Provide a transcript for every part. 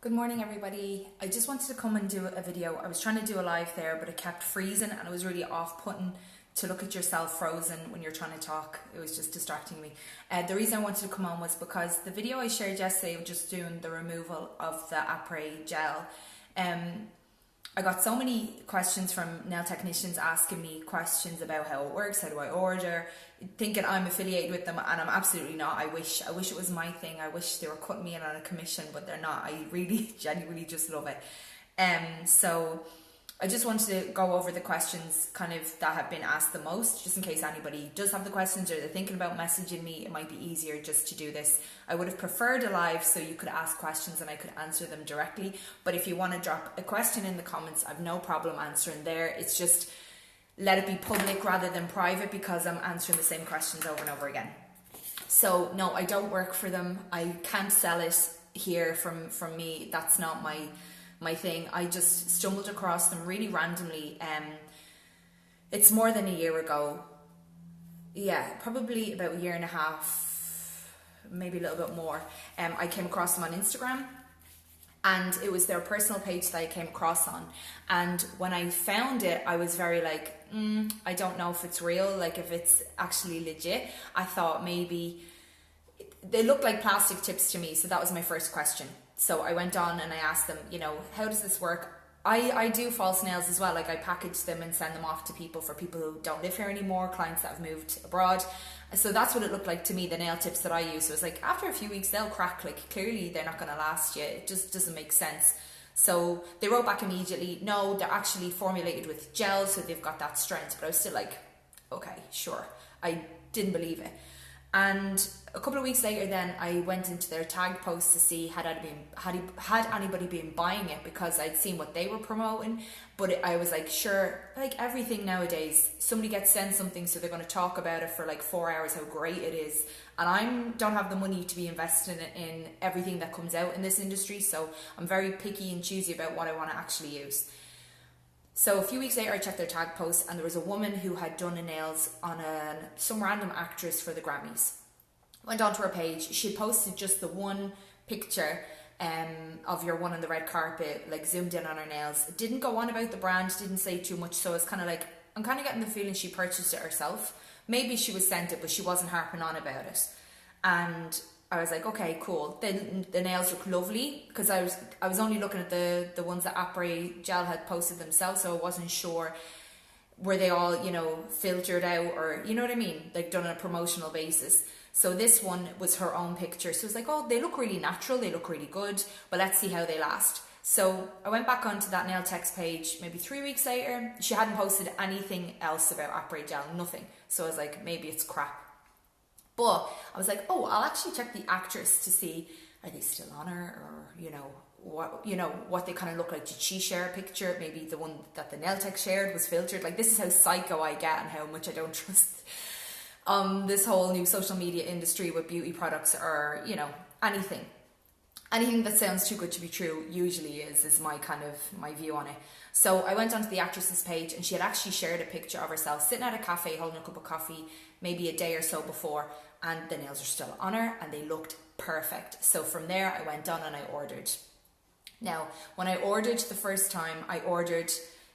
Good morning, everybody. I just wanted to come and do a video. I was trying to do a live there, but it kept freezing and it was really off-putting to look at yourself frozen when you're trying to talk. It was just distracting me. The reason I wanted to come on was because the video I shared yesterday of just doing the removal of the Apres gel, I got so many questions from nail technicians asking me questions about how it works, how do I order, thinking I'm affiliated with them, and I'm absolutely not. I wish it was my thing. I wish they were cutting me in on a commission, but they're not. I really genuinely just love it. So I just wanted to go over the questions kind of that have been asked the most, just in case anybody does have the questions or they're thinking about messaging me. It might be easier just to do this. I would have preferred a live so you could ask questions and I could answer them directly. But if you want to drop a question in the comments, I've no problem answering there. It's just let it be public rather than private because I'm answering the same questions over and over again. So no, I don't work for them. I can't sell it here from me. That's not my thing. I just stumbled across them really randomly. It's more than a year ago. Yeah, probably about a year and a half, maybe a little bit more. I came across them on Instagram and it was their personal page that I came across on. And when I found it, I was very like, I don't know if it's real, like if it's actually legit. I thought maybe they looked like plastic tips to me. So that was my first question. So I went on and I asked them, how does this work? I do false nails as well. Like I package them and send them off to people for people who don't live here anymore, clients that have moved abroad. So that's what it looked like to me, the nail tips that I use. So it's like after a few weeks, they'll crack. Like clearly they're not going to last you. It just doesn't make sense. So they wrote back immediately, no, they're actually formulated with gel, so they've got that strength. But I was still like, okay, sure. I didn't believe it. And a couple of weeks later then I went into their tag post to see had anybody been buying it, because I'd seen what they were promoting. But I was like, sure, like everything nowadays, somebody gets sent something so they're going to talk about it for like 4 hours, how great it is. And I don't have the money to be investing in everything that comes out in this industry. So I'm very picky and choosy about what I want to actually use. So a few weeks later, I checked their tag post and there was a woman who had done a nails on some random actress for the Grammys. Went onto her page. She had posted just the one picture of your one on the red carpet, like zoomed in on her nails. Didn't go on about the brand, didn't say too much. So it's kind of like, I'm kind of getting the feeling she purchased it herself. Maybe she was sent it, but she wasn't harping on about it. And I was like, okay, cool. Then the nails look lovely, because I was only looking at the ones that Apres Gel had posted themselves, so I wasn't sure were they all, filtered out, or you know what I mean, like done on a promotional basis. So this one was her own picture. So it was like, oh, they look really natural, they look really good, but let's see how they last. So I went back onto that nail tech's page maybe 3 weeks later. She hadn't posted anything else about Apres Gel, nothing. So I was like, maybe it's crap. But I was like, oh, I'll actually check the actress to see, are they still on her, or what they kind of look like. Did she share a picture? Maybe the one that the nail tech shared was filtered. Like, this is how psycho I get and how much I don't trust this whole new social media industry with beauty products, or anything that sounds too good to be true usually is my view on it. So I went onto the actress's page and she had actually shared a picture of herself sitting at a cafe holding a cup of coffee maybe a day or so before, and the nails are still on her and they looked perfect. So from there I went on and I ordered. Now when I ordered the first time,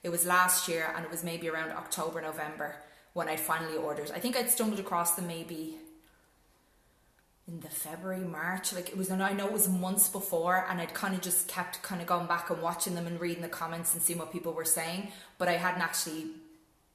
it was last year, and it was maybe around October, November when I finally ordered. I think I'd stumbled across them maybe in the February, March, I know it was months before, and I'd kind of just kept going back and watching them and reading the comments and seeing what people were saying, but I hadn't actually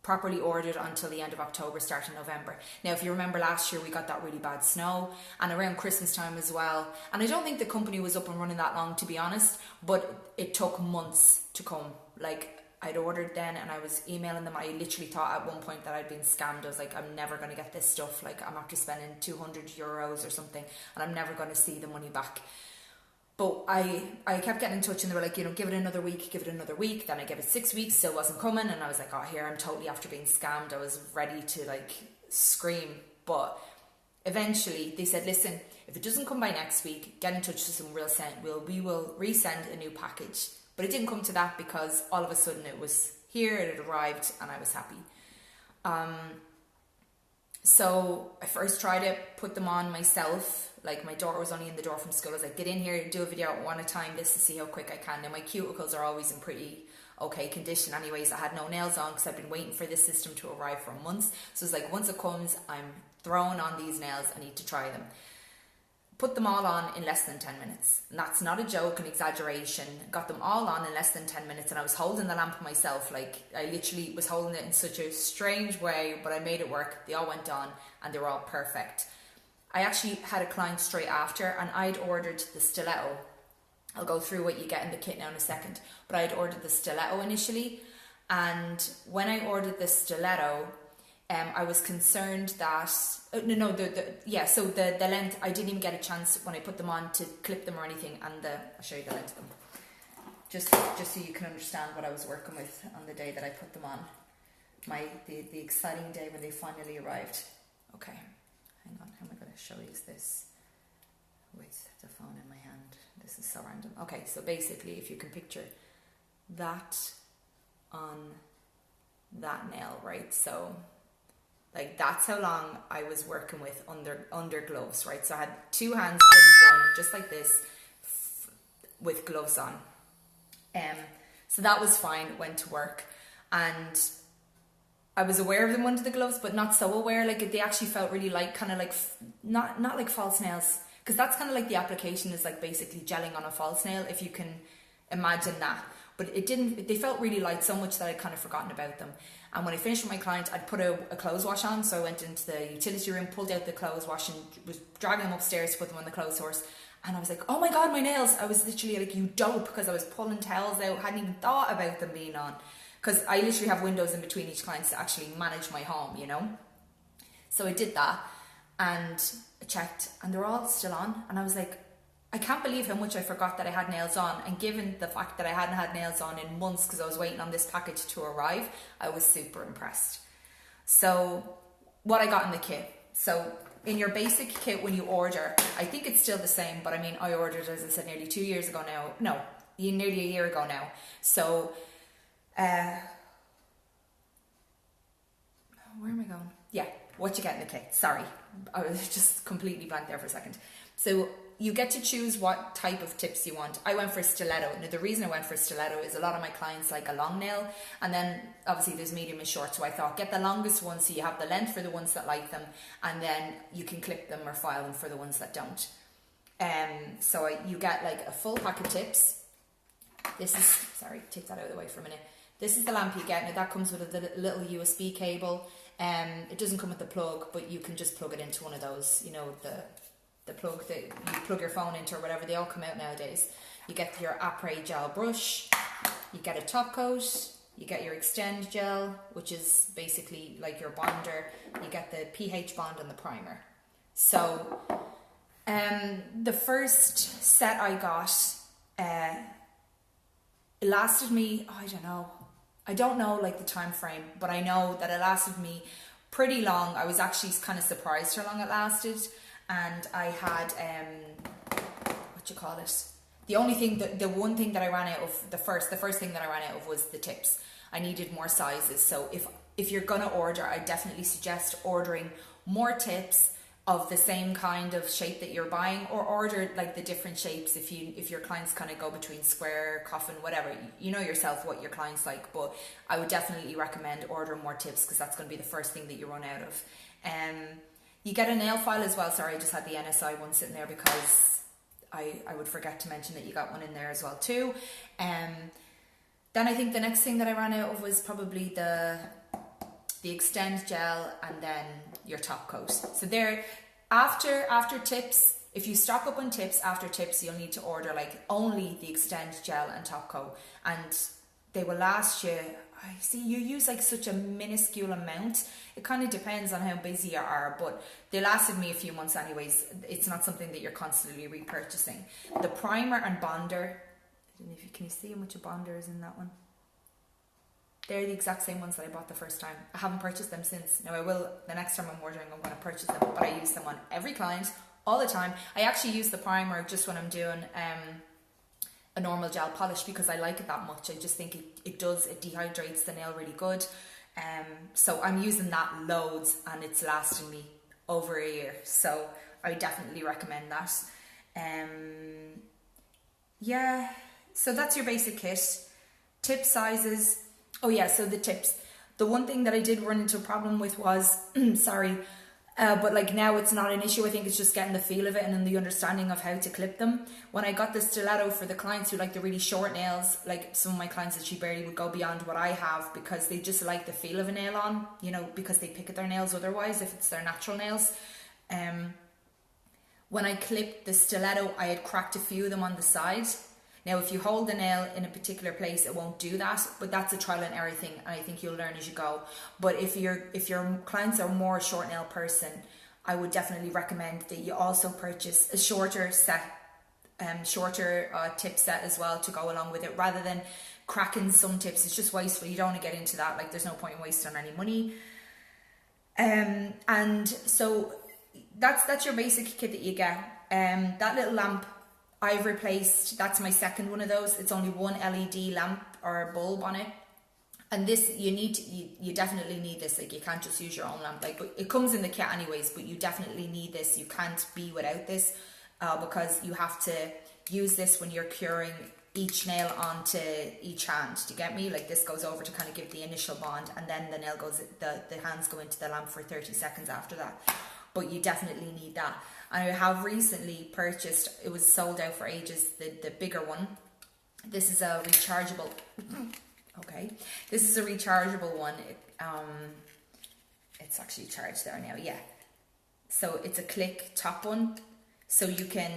properly ordered until the end of October, start of November. Now, if you remember last year, we got that really bad snow, and around Christmas time as well, and I don't think the company was up and running that long, to be honest, but it took months to come. Like, I'd ordered then and I was emailing them. I literally thought at one point that I'd been scammed. I was like, I'm never going to get this stuff. Like, I'm after spending 200 euros or something, and I'm never going to see the money back. But I kept getting in touch, and they were like, give it another week, give it another week. Then I gave it 6 weeks, still wasn't coming. And I was like, oh, here, I'm totally after being scammed. I was ready to scream. But eventually they said, listen, if it doesn't come by next week, get in touch with us and we will resend a new package. But it didn't come to that, because all of a sudden it was here, it had arrived, and I was happy. So I first tried to put them on myself. Like my daughter was only in the door from school. I was like, get in here, do a video, I want to time this to see how quick I can. Now my cuticles are always in pretty okay condition anyways. I had no nails on because I've been waiting for this system to arrive for months. So it's like, once it comes, I'm throwing on these nails. I need to try them. Put them all on in less than 10 minutes. And that's not a joke, an exaggeration. Got them all on in less than 10 minutes, and I was holding the lamp myself. Like, I literally was holding it in such a strange way, but I made it work. They all went on and they were all perfect. I actually had a client straight after, and I'd ordered the stiletto. I'll go through what you get in the kit now in a second, but I'd ordered the stiletto initially, and when I ordered the stiletto, I was concerned that so the length, I didn't even get a chance when I put them on to clip them or anything, and I'll show you the length of them, just so you can understand what I was working with on the day that I put them on, the exciting day when they finally arrived. Okay, hang on, how am I going to show you this with the phone in my hand? This is so random. Okay, so basically, if you can picture that on that nail, right? So like, that's how long I was working with under gloves, right? So I had two hands fully done, just like this, with gloves on. So that was fine, went to work, and I was aware of them under the gloves, but not so aware. Like, they actually felt really light, kind of like, not like false nails, because that's kind of like the application is like basically gelling on a false nail, if you can imagine that. But they felt really light, so much that I'd kind of forgotten about them. And when I finished with my client, I'd put a clothes wash on. So I went into the utility room, pulled out the clothes wash, and was dragging them upstairs to put them on the clothes horse. And I was like, oh my God, my nails. I was literally like, you dope, because I was pulling towels out, hadn't even thought about them being on. Because I literally have windows in between each client to actually manage my home, you know. So I did that, and I checked, and they're all still on. And I was like, I can't believe how much I forgot that I had nails on. And given the fact that I hadn't had nails on in months because I was waiting on this package to arrive, I was super impressed. So what I got in the kit. So in your basic kit, when you order, I think it's still the same, but I mean, I ordered, as I said, nearly 2 years ago now. No, nearly a year ago now. So, where am I going? Yeah, what you get in the kit. Sorry, I was just completely blank there for a second. So you get to choose what type of tips you want. I went for stiletto. Now, the reason I went for stiletto is a lot of my clients like a long nail, and then obviously there's medium and short, so I thought get the longest one so you have the length for the ones that like them, and then you can clip them or file them for the ones that don't. So you get like a full pack of tips. This is, sorry, take that out of the way for a minute. This is the lamp you get. Now that comes with a little USB cable. It doesn't come with the plug, but you can just plug it into one of those, you know, the plug that you plug your phone into or whatever. They all come out nowadays. You get your Apres gel brush, you get a top coat, you get your extend gel, which is basically like your bonder, you get the pH bond and the primer. So the first set I got, it lasted me, I don't know like the time frame, but I know that it lasted me pretty long. I was actually kind of surprised how long it lasted. And I had, the one thing that I ran out of, the first thing that I ran out of was the tips. I needed more sizes. So if you're going to order, I definitely suggest ordering more tips of the same kind of shape that you're buying, or order like the different shapes if your clients kind of go between square, coffin, whatever. You know yourself what your clients like, but I would definitely recommend ordering more tips, because that's going to be the first thing that you run out of. You get a nail file as well. Sorry, I just had the NSI one sitting there because I would forget to mention that you got one in there as well too. Then I think the next thing that I ran out of was probably the extend gel, and then your top coat. So there, after tips, if you stock up on tips, after tips, you'll need to order like only the extend gel and top coat, and they will last you. I see you use like such a minuscule amount. It kind of depends on how busy you are, but they lasted me a few months anyways. It's not something that you're constantly repurchasing. The primer and bonder, I don't know if you can see how much a bonder is in that one. They're the exact same ones that I bought the first time. I haven't purchased them since. Now I will, the next time I'm ordering, I'm going to purchase them, but I use them on every client all the time. I actually use the primer just when I'm doing a normal gel polish, because I like it that much. I just think it dehydrates the nail really good. So I'm using that loads and it's lasting me over a year. So I definitely recommend that. Yeah, so that's your basic kit. Tip sizes. Oh yeah, so the tips. The one thing that I did run into a problem with was, sorry, but like now it's not an issue. I think it's just getting the feel of it and then the understanding of how to clip them. When I got the stiletto for the clients who like the really short nails, like some of my clients that she barely would go beyond what I have because they just like the feel of a nail on, you know, because they pick at their nails otherwise if it's their natural nails. When I clipped the stiletto, I had cracked a few of them on the side. Now, if you hold the nail in a particular place, it won't do that, but that's a trial and error thing, and I think you'll learn as you go. But if your clients are more a short nail person, I would definitely recommend that you also purchase a shorter set, tip set as well to go along with it, rather than cracking some tips. It's just wasteful. You don't want to get into that. Like, there's no point in wasting any money. And so that's your basic kit that you get. That little lamp I've replaced, that's my second one of those. It's only one LED lamp or bulb on it. And this, you definitely need this. Like, you can't just use your own lamp. Like, but it comes in the kit anyways, but you definitely need this. You can't be without this because you have to use this when you're curing each nail onto each hand. Do you get me? Like, this goes over to kind of give the initial bond, and then the nail goes, the hands go into the lamp for 30 seconds after that. But you definitely need that. I have recently purchased, it was sold out for ages, the bigger one. This is a rechargeable, okay. This is a rechargeable one. It's actually charged there now, yeah. So it's a click top one. So you can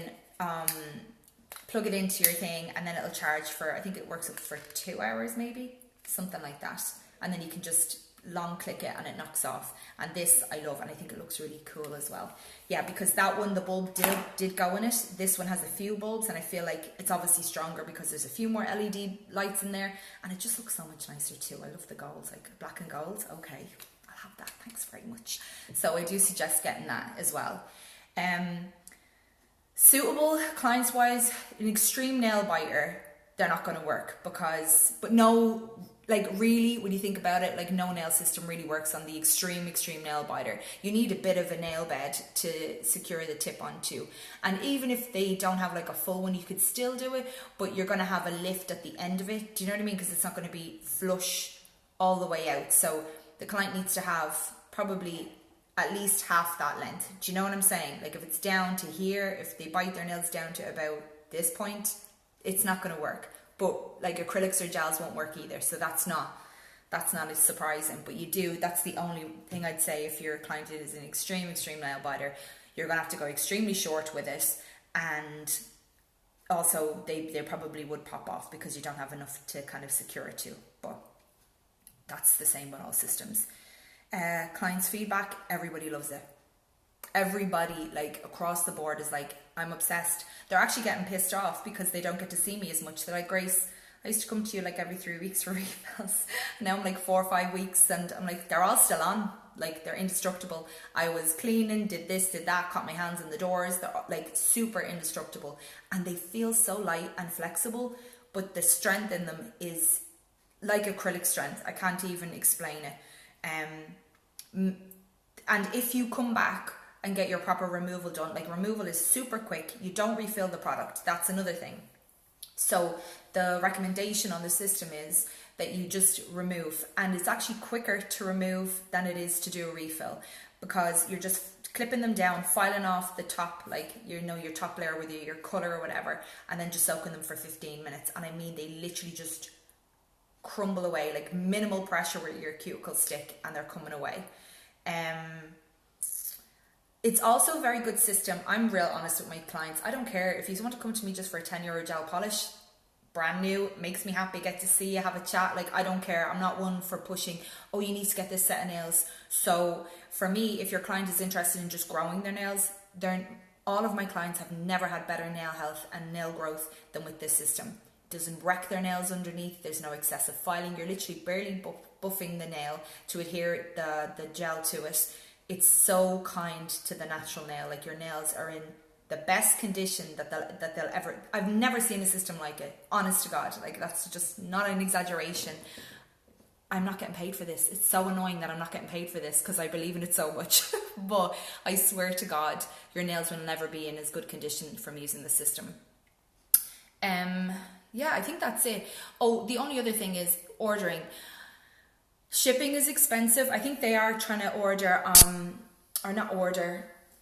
plug it into your thing and then it'll charge for, I think it works up for 2 hours maybe, something like that. And then you can just long click it and it knocks off. And this I love, and I think it looks really cool as well. Yeah, because that one, the bulb did go in it. This one has a few bulbs, and I feel like it's obviously stronger because there's a few more LED lights in there, and it just looks so much nicer too. I love the gold, like black and gold. Okay, I'll have that, thanks very much. So I do suggest getting that as well. Suitable clients wise, an extreme nail biter, they're not going to work but no, like really, when you think about it, like no nail system really works on the extreme nail biter. You need a bit of a nail bed to secure the tip onto. And even if they don't have like a full one, you could still do it, but you're going to have a lift at the end of it. Do you know what I mean? Because it's not going to be flush all the way out. So the client needs to have probably at least half that length. Do you know what I'm saying? Like if it's down to here, if they bite their nails down to about this point, it's not going to work. But like acrylics or gels won't work either, so that's not as surprising. But that's the only thing I'd say. If your client is an extreme nail biter, you're gonna have to go extremely short with it, and also they probably would pop off because you don't have enough to kind of secure it to. But that's the same with all systems. Clients' feedback, everybody loves it. Everybody, like across the board, is like, I'm obsessed. They're actually getting pissed off because they don't get to see me as much. They're like, Grace, I used to come to you like every 3 weeks for refills. Now I'm like 4 or 5 weeks, and I'm like, they're all still on. Like, they're indestructible. I was cleaning, did this, did that, caught my hands in the doors. They're like super indestructible, and they feel so light and flexible, but the strength in them is like acrylic strength. I can't even explain it. And if you come back and get your proper removal done, like removal is super quick, you don't refill the product. That's another thing. So the recommendation on the system is that you just remove, and it's actually quicker to remove than it is to do a refill, because you're just clipping them down, filing off the top, like, you know, your top layer with your colour or whatever, and then just soaking them for 15 minutes. And I mean, they literally just crumble away, like minimal pressure where your cuticles stick, and they're coming away. It's also a very good system. I'm real honest with my clients. I don't care if you want to come to me just for a €10 gel polish, brand new, makes me happy, get to see you, have a chat. Like, I don't care. I'm not one for pushing, oh, you need to get this set of nails. So for me, if your client is interested in just growing their nails, all of my clients have never had better nail health and nail growth than with this system. It doesn't wreck their nails underneath. There's no excessive filing. You're literally barely buffing the nail to adhere the gel to it. It's so kind to the natural nail. Like, your nails are in the best condition that they'll ever. I've never seen a system like it, honest to God. Like, that's just not an exaggeration. I'm not getting paid for this. It's so annoying that I'm not getting paid for this because I believe in it so much. But I swear to God, your nails will never be in as good condition from using the system. Yeah, I think that's it. Oh, the only other thing is ordering. Shipping is expensive. I think they are trying to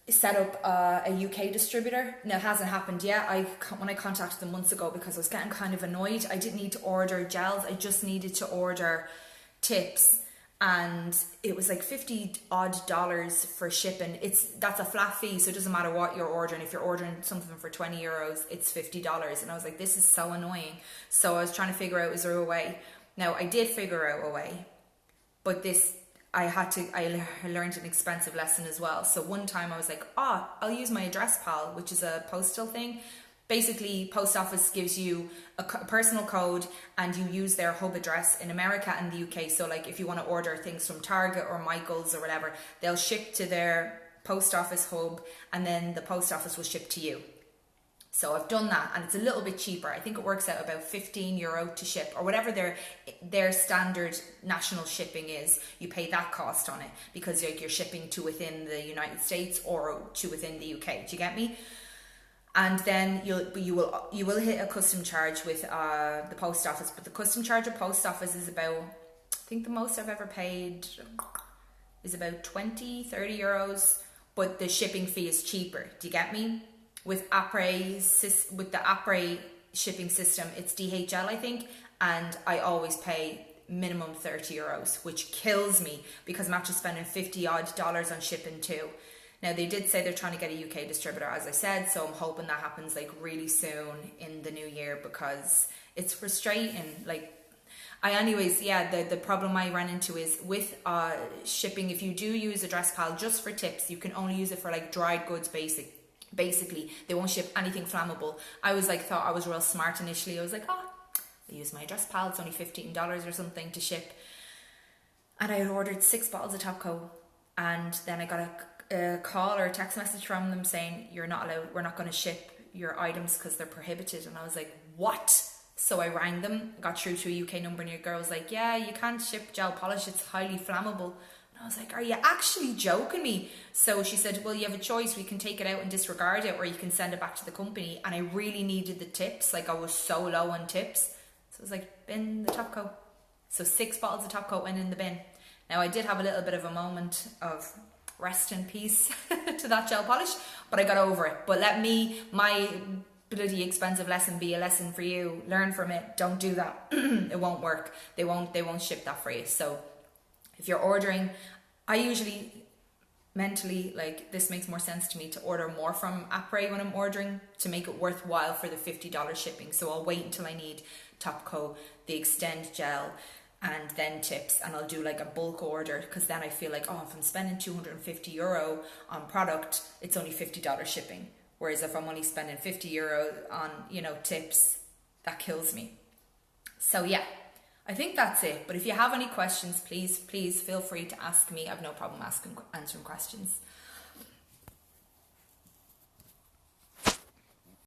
set up a UK distributor. Now, it hasn't happened yet. When I contacted them months ago because I was getting kind of annoyed. I didn't need to order gels. I just needed to order tips. And it was like $50 odd for shipping. That's a flat fee, so it doesn't matter what you're ordering. If you're ordering something for €20, it's $50. And I was like, this is so annoying. So I was trying to figure out, is there a way? Now, I did figure out a way, but I learned an expensive lesson as well. So one time I was like, I'll use my Address Pal, which is a postal thing. Basically, post office gives you a personal code and you use their hub address in America and the UK. So like if you want to order things from Target or Michael's or whatever, they'll ship to their post office hub and then the post office will ship to you. So I've done that and it's a little bit cheaper. I think it works out about €15 to ship or whatever their standard national shipping is. You pay that cost on it because you're shipping to within the United States or to within the UK. Do you get me? And then you will hit a custom charge with the post office, but the custom charge of post office is about, I think the most I've ever paid is about 20, 30 euros, but the shipping fee is cheaper. Do you get me? With the Apres shipping system, it's DHL, I think, and I always pay minimum €30, which kills me because I'm actually spending $50 odd on shipping too. Now, they did say they're trying to get a UK distributor, as I said, so I'm hoping that happens like really soon in the new year because it's frustrating. The problem I ran into is with shipping, if you do use Address Pal just for tips, you can only use it for like dried goods basically. They won't ship anything flammable. I thought I was real smart initially. I was like, I use my Address Pal, it's only $15 or something to ship. And I had ordered 6 bottles of Top Coat and then I got a call or a text message from them saying we're not going to ship your items because they're prohibited. And I was like, what? So I rang them, got through to a UK number, and your girl was like, yeah, you can't ship gel polish, it's highly flammable. And I was like, are you actually joking me? So she said, well, you have a choice, we can take it out and disregard it or you can send it back to the company. And I really needed the tips, like I was so low on tips. So I was like, bin the Top Coat. So 6 bottles of Top Coat went in the bin. Now I did have a little bit of a moment of rest in peace to that gel polish, but I got over it. But let my bloody expensive lesson be a lesson for you. Learn from it. Don't do that. It won't work. They won't ship that for you. So if you're ordering, I usually mentally, this makes more sense to me to order more from Apres when I'm ordering to make it worthwhile for the $50 shipping. So I'll wait until I need Top Coat, the Extend gel, and then tips, and I'll do like a bulk order because then I feel like, if I'm spending €250 on product, it's only $50 shipping. Whereas if I'm only spending €50 on, tips, that kills me. So yeah, I think that's it. But if you have any questions, please feel free to ask me. I have no problem answering questions.